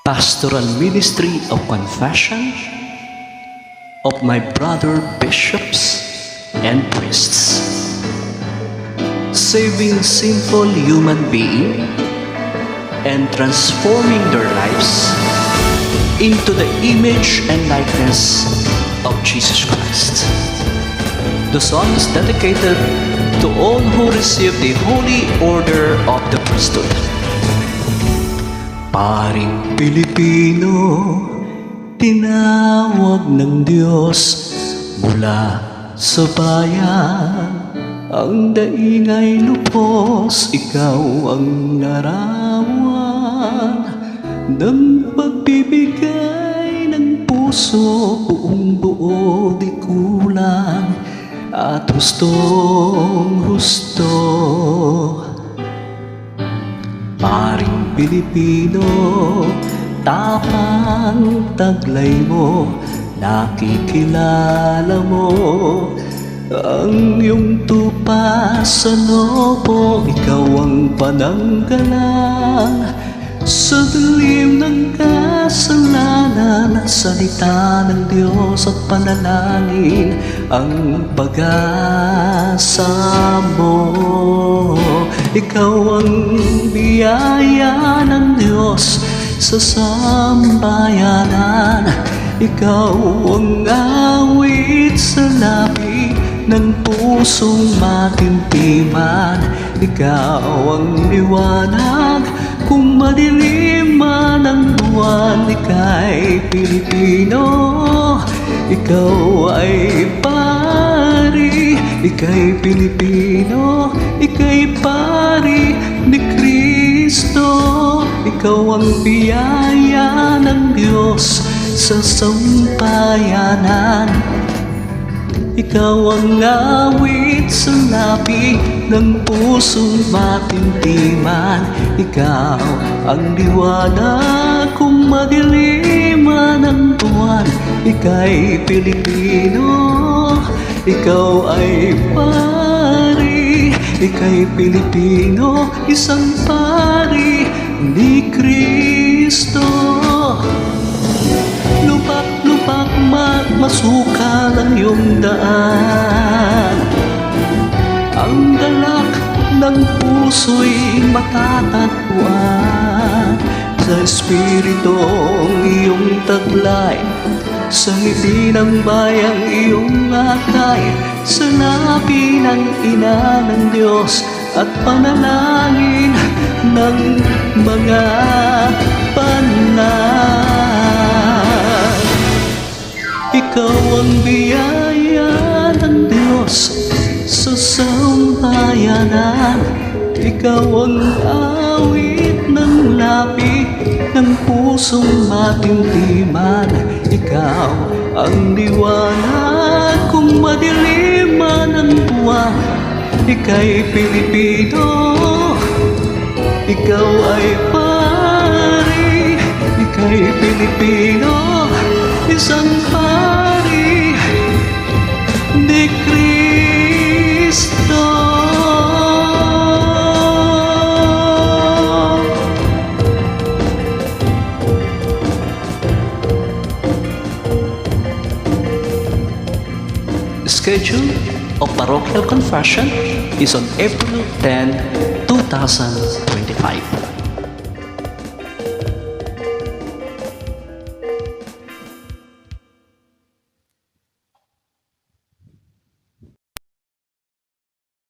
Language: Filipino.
Pastoral Ministry of Confession of my brother bishops and priests, saving sinful human beings and transforming their lives into the image and likeness of Jesus Christ. The song is dedicated to all who receive the Holy Order of the Priesthood. Paring Pilipino, tinawag ng Diyos mula sa bayan. Ang daingay lupos, ikaw ang larawan ng pagbibigay ng puso, buong buo di kulang at hustong husto. Paring Pilipino, tapang taglay mo, nakikilala mo ang iyong tupa sa lobo. Ikaw ang pananggalang sa dilim ng kasalanan. Salita ng Diyos at panalangin ang pag-asa mo. Ikaw ang biyaya ng Diyos sa sambayanan. Ikaw ang awit sa labi ng pusong matimtiman. Ikaw ang liwanag kung madilim man ang buwan. Ika'y Pilipino, ikaw ay pari. Ika'y Pilipino, ika'y pari ni Kristo. Ikaw ang biyaya ng Diyos sa sampayanan. Ikaw ang awit sa labi ng pusong matintiman. Ikaw ang liwanag kung madiliman ang buwan. Ika'y Pilipino, ikaw ay pari. Ika'y Pilipino, isang pari ni Kristo. Lupak-lupak masukal ang iyong daan. Ang galak ng puso'y matatagpuan sa Espiritong iyong taglay. Sa ngiti ng bayang iyong akay, sa labi ng ina ng Diyos at panalangin ng mga panay. Ikaw ang biyaya ng Diyos sa sambayanan. Ikaw ang awit ng labi ng pusong matimtiman. Ikaw ang liwanag kung madiliman ang buwan. Ika'y Pilipino, ikaw ay pari. Ika'y Pilipino, isang pari ni Kristo. Schedule of parochial confession is on April 10, 2025.